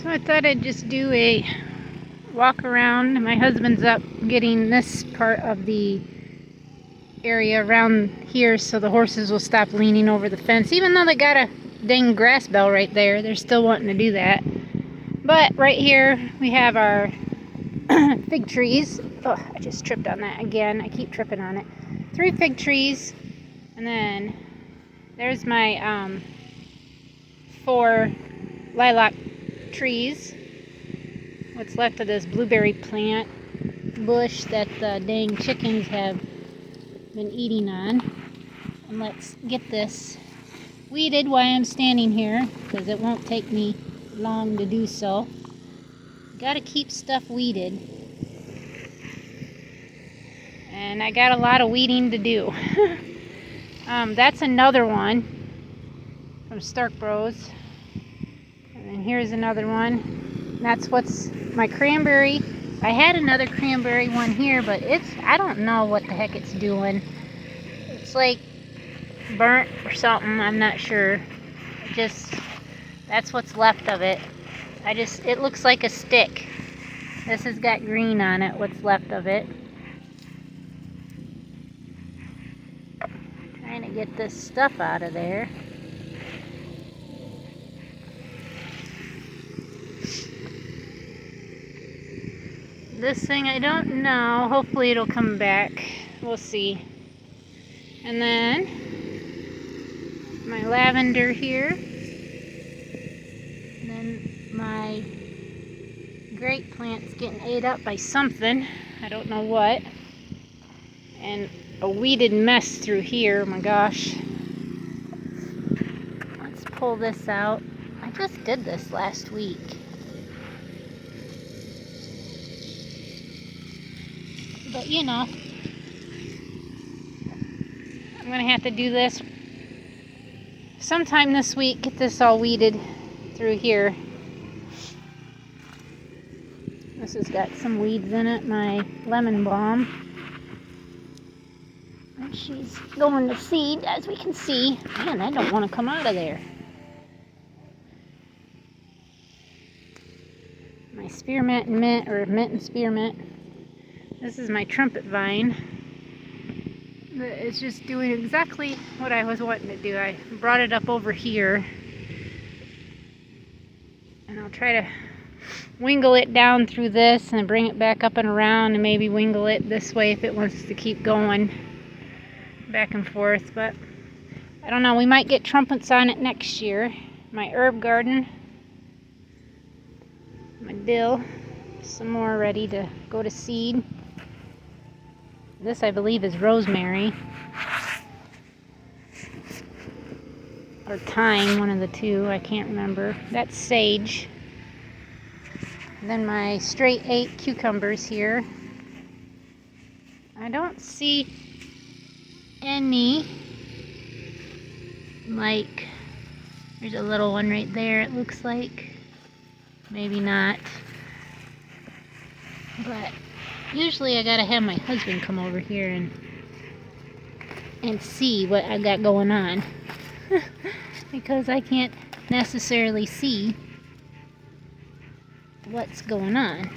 So I thought I'd just do a walk around. My husband's up getting this part of the area around here so the horses will stop leaning over the fence. Even though they got a dang grass bell right there, they're still wanting to do that. But right here we have our fig trees. Oh, I just tripped on that again. I keep tripping on it. 3 fig trees. And then there's my 4 lilac trees. What's left of this blueberry plant bush that the dang chickens have been eating on. And let's get this weeded while I'm standing here, because it won't take me long to do so. Gotta keep stuff weeded. And I got a lot of weeding to do. That's another one from Stark Bros. And then here's another one. That's what's my cranberry. I had another cranberry one here, but I don't know what the heck it's doing. It's like burnt or something, I'm not sure. That's what's left of it. It looks like a stick. This has got green on it, what's left of it. Trying to get this stuff out of there. This thing, I don't know. Hopefully it'll come back. We'll see. And then my lavender here. And then my grape plant's getting ate up by something. I don't know what. And a weeded mess through here. Oh my gosh. Let's pull this out. I just did this last week. But you know, I'm going to have to do this sometime this week, get this all weeded through here. This has got some weeds in it, my lemon balm. And she's going to seed, as we can see. Man, I don't want to come out of there. My spearmint and mint, or mint and spearmint. This is my trumpet vine. It's just doing exactly what I was wanting to do. I brought it up over here. And I'll try to wingle it down through this and bring it back up and around, and maybe wingle it this way if it wants to keep going back and forth. But I don't know, we might get trumpets on it next year. My herb garden, my dill, some more ready to go to seed. This, I believe, is rosemary or thyme, one of the two, I can't remember. That's sage. And then my straight 8 cucumbers here. I don't see any, like, there's a little one right there, it looks like. Maybe not. But usually I gotta have my husband come over here and see what I got going on. Because I can't necessarily see what's going on.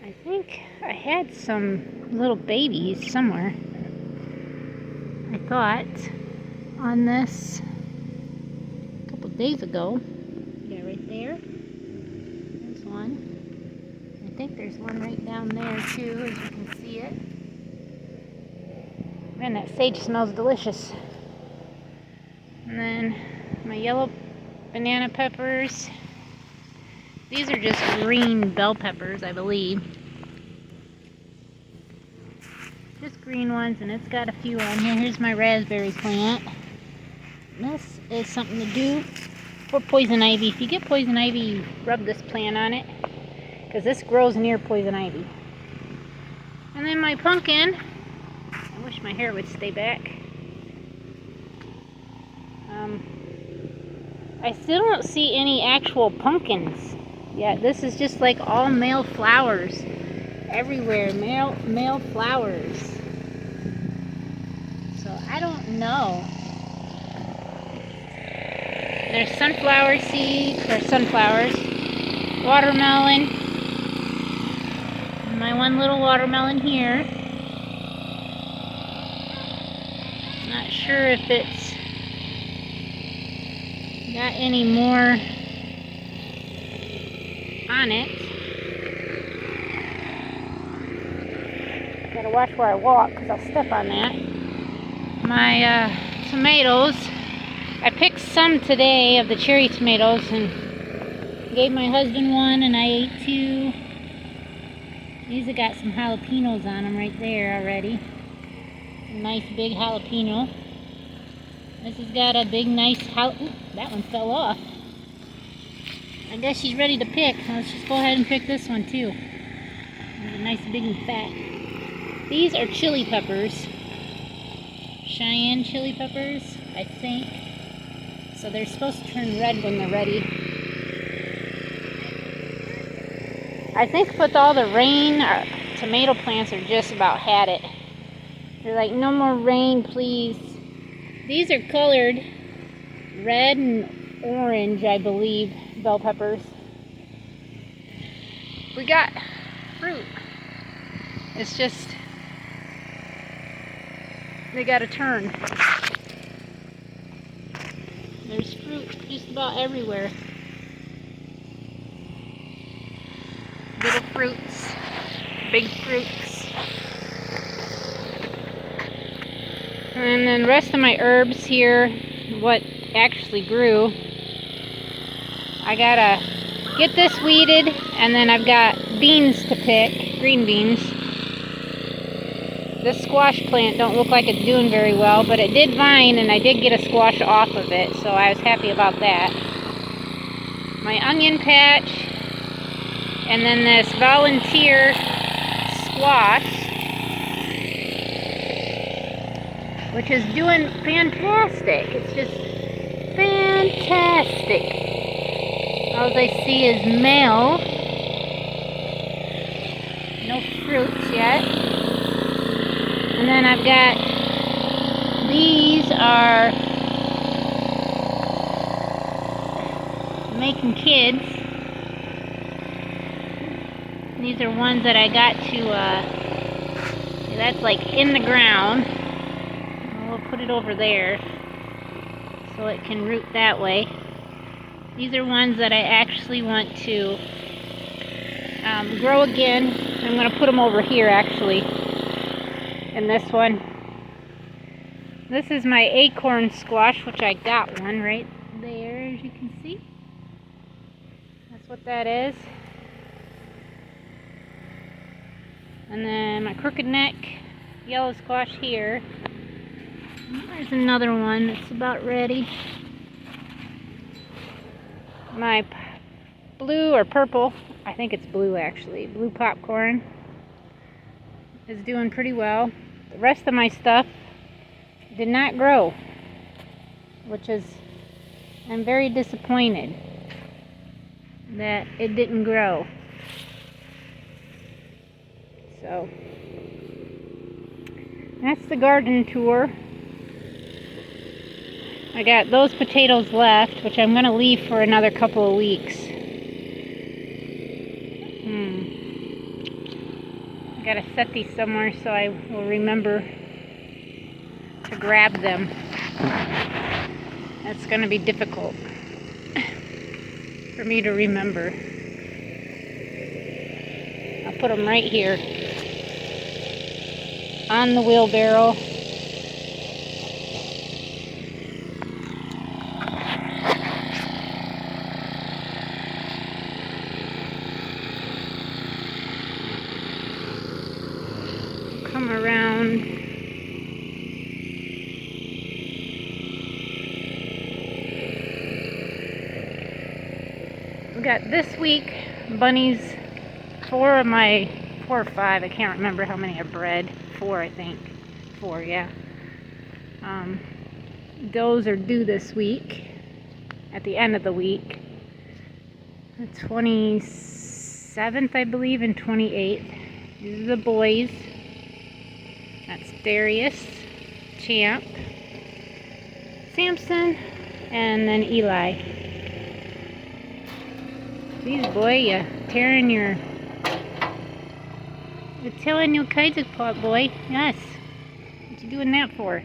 I think I had some little babies somewhere, I thought, on this a couple days ago. Yeah, right there. There's one. I think there's one right down there too, as you can see it. Man, that sage smells delicious. And then my yellow banana peppers. These are just green bell peppers, I believe. Just green ones, and it's got a few on here. Here's my raspberry plant. This is something to do for poison ivy. If you get poison ivy, you rub this plant on it, because this grows near poison ivy. And then my pumpkin. I wish my hair would stay back. I still don't see any actual pumpkins yet. This is just like all male flowers everywhere. Male flowers. So I don't know There's sunflower seeds, or sunflowers, watermelon, my one little watermelon here. Not sure if it's got any more on it. Gotta watch where I walk because I'll step on that. My tomatoes, I picked some today of the cherry tomatoes and gave my husband one, and I ate two. These have got some jalapenos on them right there already. A nice big jalapeno. This has got a big nice Ooh, that one fell off. I guess she's ready to pick. Let's just go ahead and pick this one too. It's a nice big and fat. These are chili peppers. Cheyenne chili peppers, I think. So they're supposed to turn red when they're ready. I think with all the rain, our tomato plants are just about had it. They're like, no more rain, please. These are colored red and orange, I believe, bell peppers. We got fruit. It's just, they gotta turn. There's fruit just about everywhere. Little fruits, big fruits. And then the rest of my herbs here, what actually grew, I gotta get this weeded, and then I've got beans to pick, green beans. This squash plant don't look like it's doing very well, but it did vine, and I did get a squash off of it, so I was happy about that. My onion patch, and then this volunteer squash, which is doing fantastic. It's just fantastic. All I see is male. No fruits yet. And then I've got, these are making kids. These are ones that I got to, that's like in the ground. We'll put it over there so it can root that way. These are ones that I actually want to grow again. I'm going to put them over here actually, in this one. This is my acorn squash, which I got one right there, as you can see. That's what that is. And then my crooked neck yellow squash here. There's another one that's about ready. My blue or purple, I think it's blue actually, blue popcorn is doing pretty well. The rest of my stuff did not grow, which is, I'm very disappointed that it didn't grow. So that's the garden tour. I got those potatoes left, which I'm going to leave for another couple of weeks. I got to set these somewhere so I will remember to grab them. That's going to be difficult for me to remember. I'll put them right here on the wheelbarrow. Come around. We got this week bunnies, 4 or 5, I can't remember how many I bred. 4, I think. 4, yeah. Those are due this week, at the end of the week. The 27th, I believe, and 28th. These are the boys. That's Darius, Champ, Samson, and then Eli. Jeez, boy, you're tearing your... You're telling your kites apart, boy. Yes. What you doing that for?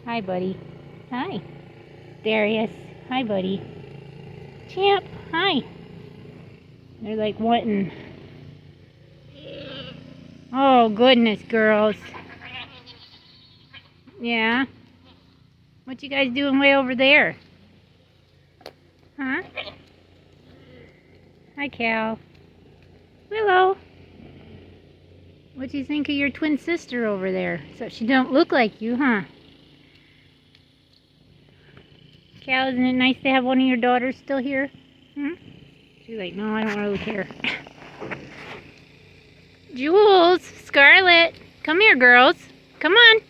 Hi, buddy. Hi. Darius. Hi, buddy. Champ. Hi. They're like wanting... Oh, goodness, girls. Yeah? What you guys doing way over there? Huh? Hi, Cal. Willow. What do you think of your twin sister over there? So she don't look like you, huh? Cal, isn't it nice to have one of your daughters still here? Hmm? She's like, no, I don't really care. Jules, Scarlett, come here, girls. Come on.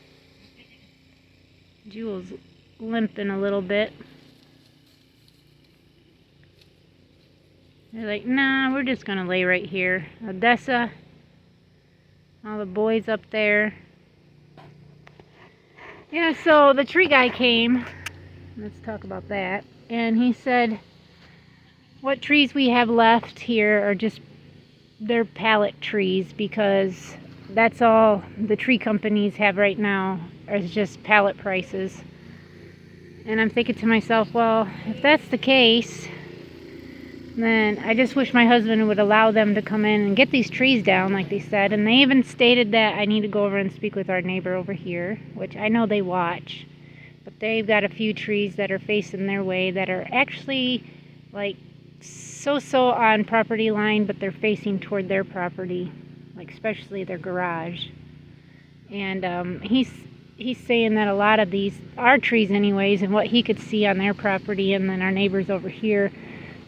Jules limping a little bit. They're like, nah, we're just gonna lay right here. Odessa, all the boys up there. Yeah, so the tree guy came. Let's talk about that. And he said, what trees we have left here are just, they're pallet trees, because that's all the tree companies have right now is just pallet prices. And I'm thinking to myself, well, if that's the case, then I just wish my husband would allow them to come in and get these trees down like they said. And they even stated that I need to go over and speak with our neighbor over here, which I know they watch, but they've got a few trees that are facing their way that are actually like so on property line, but they're facing toward their property, like especially their garage. And he's saying that a lot of these are trees anyways, and what he could see on their property, and then our neighbors over here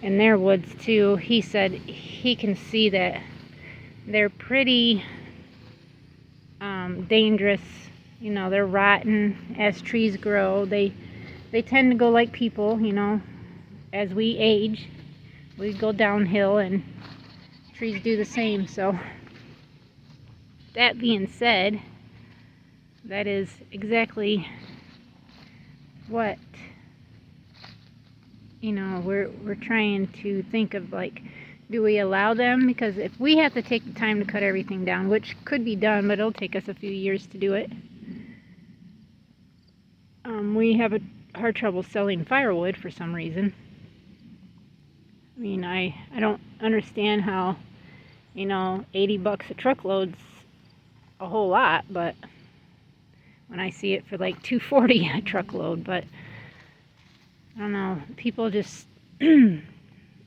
in their woods too, he said he can see that they're pretty dangerous. You know, they're rotten as trees grow. They tend to go like people, you know, as we age. We go downhill and trees do the same. So that being said, that is exactly what, you know, we're trying to think of, like, do we allow them? Because if we have to take the time to cut everything down, which could be done, but it'll take us a few years to do it. We have a hard trouble selling firewood for some reason. I mean, I don't understand how, you know, $80 a truckload's a whole lot, but when I see it for like $2.40 a truckload, but I don't know, people just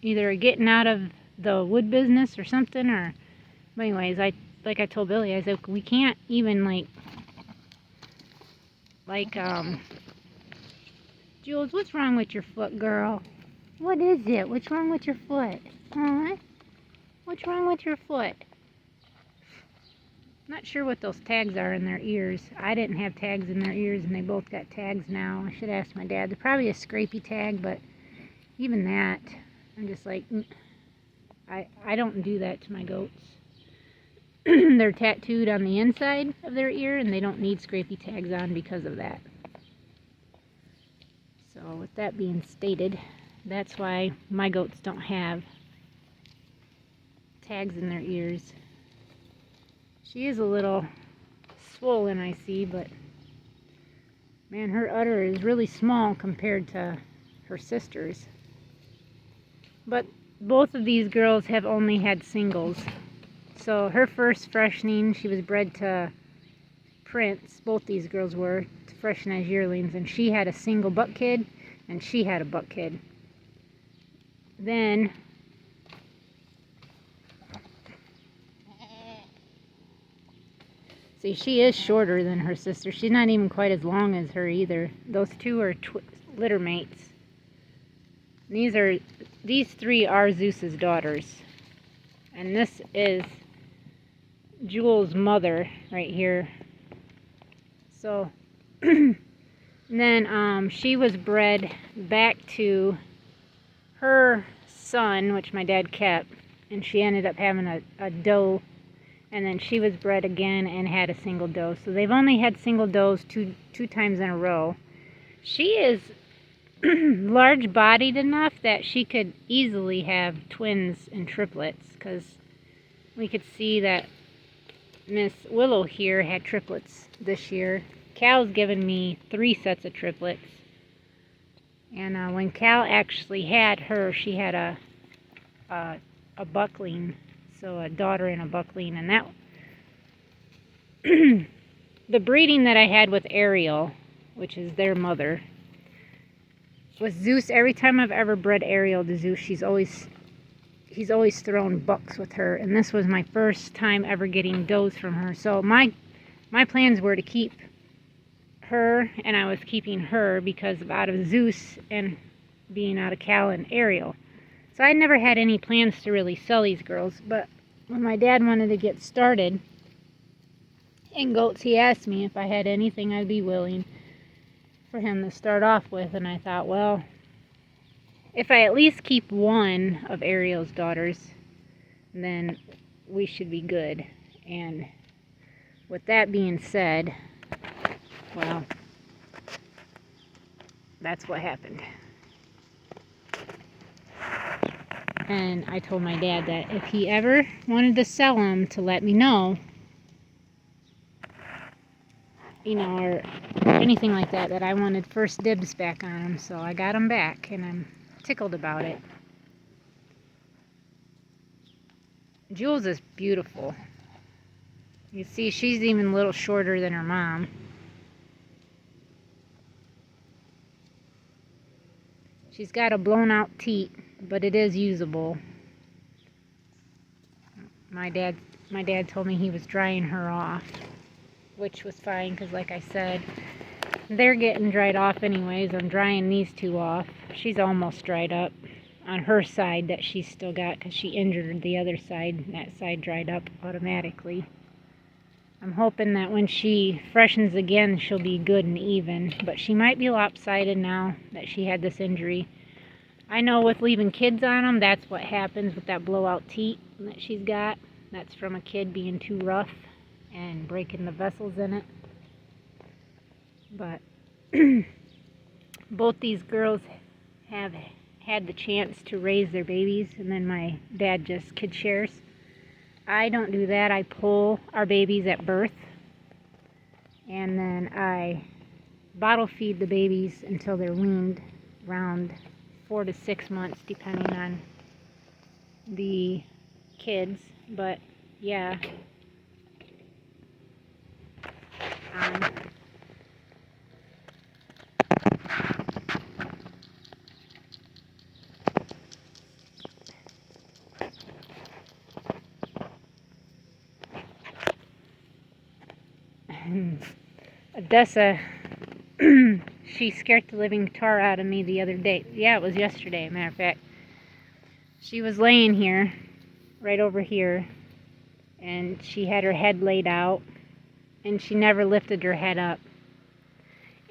either getting out of the wood business or something, or, but anyways, like I told Billy, I said, we can't even Jules, what's wrong with your foot, girl? What is it? What's wrong with your foot? Huh? What's wrong with your foot? Not sure what those tags are in their ears. I didn't have tags in their ears, and they both got tags now. I should ask my dad. They're probably a scrapey tag, but even that, I'm just like, I don't do that to my goats. They're tattooed on the inside of their ear, and they don't need scrapey tags on because of that. So with that being stated, that's why my goats don't have tags in their ears. She is a little swollen, I see, but man, her udder is really small compared to her sister's. But both of these girls have only had singles. So her first freshening, she was bred to Prince. Both these girls were to freshen as yearlings, and she had a single buck kid, and she had a buck kid. Then see, she is shorter than her sister. She's not even quite as long as her either. Those two are litter mates. These three are Zeus's daughters, and this is Jules' mother right here. So then she was bred back to her son, which my dad kept, and she ended up having a doe, and then she was bred again and had a single doe. So they've only had single does two times in a row. She is large-bodied enough that she could easily have twins and triplets, because we could see that Miss Willow here had triplets this year. Cal's given me 3 sets of triplets. And when Cal actually had her, she had a buckling, so a daughter and a buckling, and that the breeding that I had with Ariel, which is their mother, was Zeus. Every time I've ever bred Ariel to Zeus, he's always thrown bucks with her, and this was my first time ever getting does from her. So my plans were to keep her, and I was keeping her because out of Zeus and being out of Cal and Ariel. So I never had any plans to really sell these girls, but when my dad wanted to get started in goats, he asked me if I had anything I'd be willing for him to start off with, and I thought, well, if I at least keep one of Ariel's daughters, then we should be good. And with that being said, well, that's what happened. And I told my dad that if he ever wanted to sell them, to let me know, or anything like that, that I wanted first dibs back on them. So I got them back, and I'm tickled about it. Jules is beautiful. You see, she's even a little shorter than her mom. She's got a blown out teat, but it is usable. My dad told me he was drying her off, which was fine, because like I said, they're getting dried off anyways. I'm drying these 2 off. She's almost dried up on her side that she's still got, because she injured the other side. That side dried up automatically. I'm hoping that when she freshens again, she'll be good and even, but she might be lopsided now that she had this injury. I know with leaving kids on them, that's what happens with that blowout teat that she's got. That's from a kid being too rough and breaking the vessels in it. But both these girls have had the chance to raise their babies, and then my dad just kid shares. I don't do that. I pull our babies at birth, and then I bottle feed the babies until they're weaned, around 4 to 6 months, depending on the kids. But yeah, Odessa, she scared the living tar out of me the other day. Yeah, it was yesterday, matter of fact. She was laying here, right over here, and she had her head laid out, and she never lifted her head up.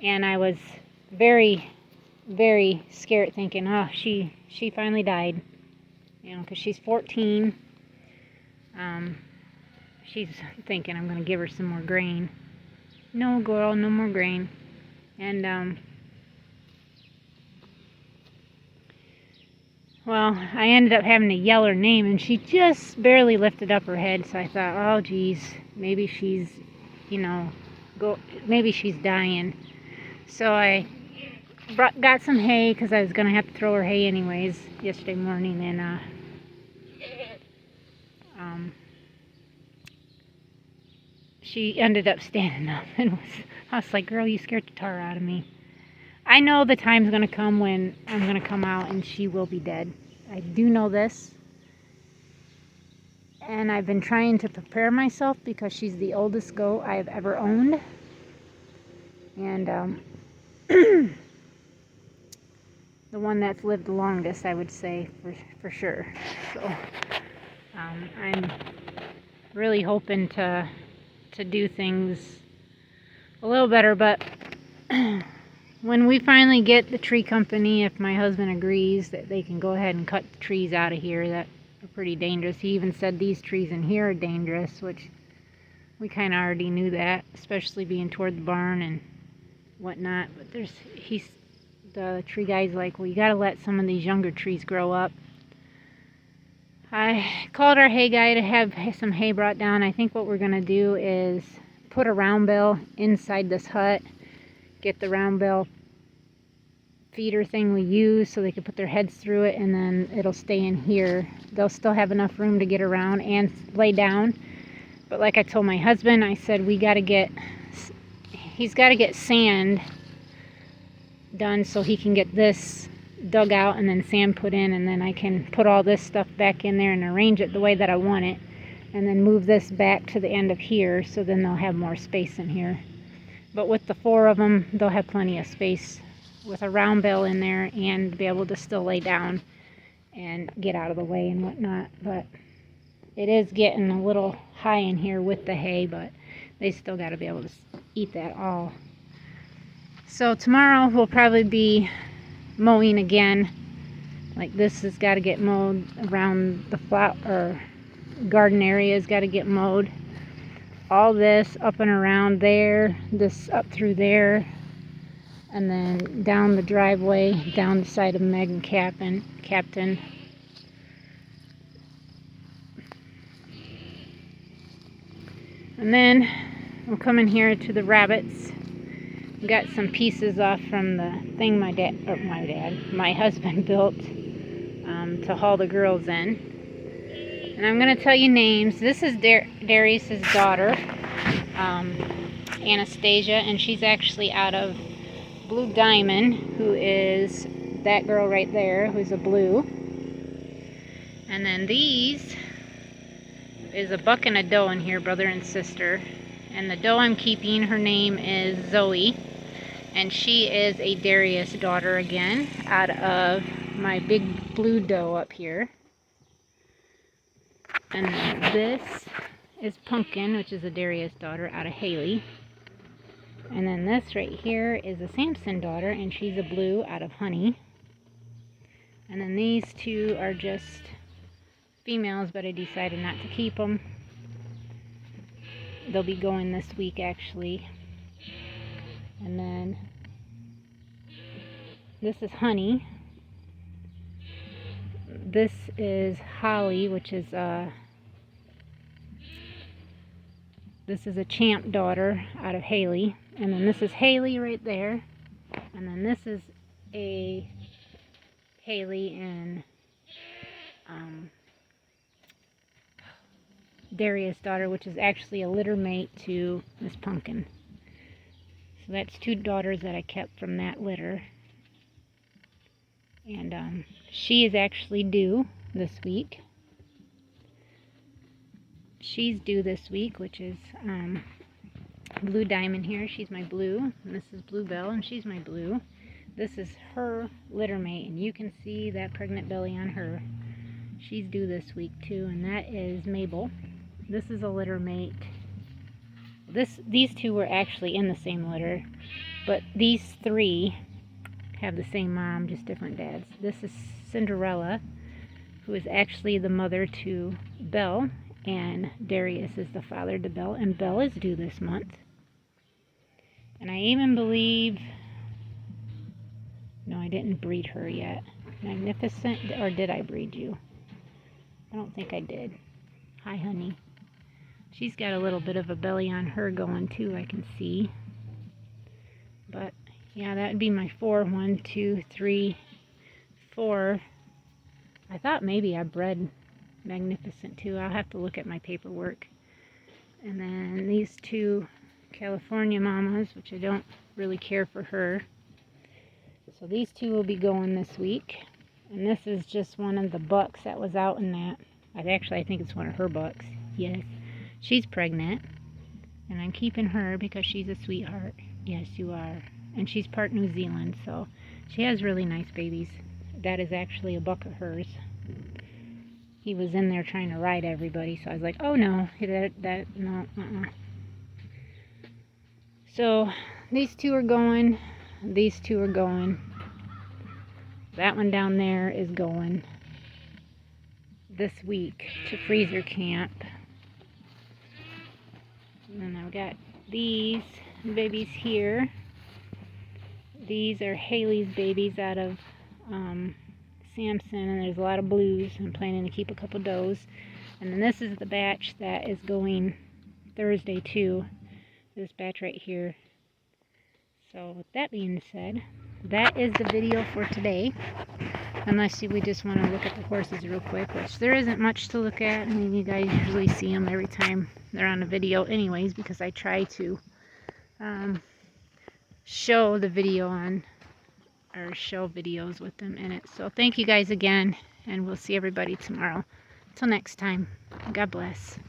And I was very, very scared, thinking, oh, she finally died, because she's 14. She's thinking I'm going to give her some more grain. No, girl, no more grain. And well, I ended up having to yell her name, and she just barely lifted up her head. So I thought, oh geez, maybe she's, maybe she's dying. So I got some hay, because I was going to have to throw her hay anyways yesterday morning, and she ended up standing up, and I was like, girl, you scared the tar out of me. I know the time's going to come when I'm going to come out and she will be dead. I do know this. And I've been trying to prepare myself, because she's the oldest goat I have ever owned. And the one that's lived the longest, I would say, for sure. So I'm really hoping to do things a little better, but when we finally get the tree company, if my husband agrees that they can go ahead and cut the trees out of here that are pretty dangerous. He even said these trees in here are dangerous, which we kind of already knew that, especially being toward the barn. And whatnot. But the tree guy's like, well, you gotta let some of these younger trees grow up. I called our hay guy to have some hay brought down. I think what we're gonna do is put a round bale inside this hut, get the round bale feeder thing we use so they can put their heads through it, and then it'll stay in here. They'll still have enough room to get around and lay down. But like I told my husband, I said he's got to get sand done so he can get this dug out and then sand put in, and then I can put all this stuff back in there and arrange it the way that I want it, and then move this back to the end of here, so then they'll have more space in here. But with the 4 of them, they'll have plenty of space with a round bale in there and be able to still lay down and get out of the way and whatnot. But it is getting a little high in here with the hay, but they still got to be able to eat that all. So tomorrow we'll probably be mowing again. Like this has got to get mowed around the flower garden area has got to get mowed. All this up and around there, this up through there, and then down the driveway, down the side of Meg and Captain. And then we'll come in here to the rabbits. Got some pieces off from the thing my husband built to haul the girls in. And I'm going to tell you names. This is Darius's daughter, Anastasia, and she's actually out of Blue Diamond, who is that girl right there, who's a blue. And then these is a buck and a doe in here, brother and sister. And the doe I'm keeping, her name is Zoe, and she is a Darius daughter again, out of my big blue doe up here. And then this is Pumpkin, which is a Darius daughter, out of Haley. And then this right here is a Samson daughter, and she's a blue, out of Honey. And then these 2 are just females, but I decided not to keep them. They'll be going this week, actually. And then this is Honey. This is Holly, which is this is a Champ daughter out of Haley. And then this is Haley right there. And then this is a Haley and Darius daughter, which is actually a litter mate to Miss Pumpkin. So that's 2 daughters that I kept from that litter. And she is actually due this week. She's due this week, which is Blue Diamond here. She's my blue. And this is Bluebell, and she's my blue. This is her litter mate, and you can see that pregnant belly on her. She's due this week too, and that is Mabel. This is a litter mate. These 2 were actually in the same litter, but these 3 have the same mom, just different dads. This is Cinderella, who is actually the mother to Belle, and Darius is the father to Belle, and Belle is due this month. And I even believe, no, I didn't breed her yet. Magnificent, or did I breed you? I don't think I did. Hi, honey. She's got a little bit of a belly on her going too, I can see. But yeah, that would be my 4. 1, 2, 3, 4. I thought maybe I bred Magnificent too. I'll have to look at my paperwork. And then these 2 California mamas, which I don't really care for her. So these 2 will be going this week. And this is just one of the bucks that was out in that. I think it's one of her bucks. Yes. She's pregnant. And I'm keeping her because she's a sweetheart. Yes, you are. And she's part New Zealand, so she has really nice babies. That is actually a buck of hers. He was in there trying to ride everybody, so I was like, oh no, no. So these 2 are going. These 2 are going. That one down there is going this week to freezer camp. And then I've got these babies here. These are Haley's babies out of Samson, and there's a lot of blues. I'm planning to keep a couple does. And then this is the batch that is going Thursday too. This batch right here. So with that being said, that is the video for today. Unless we just want to look at the horses real quick, which there isn't much to look at. I mean, you guys usually see them every time they're on a video anyways, because I try to show the video on, or show videos with them in it. So thank you guys again, and we'll see everybody tomorrow. Until next time, God bless.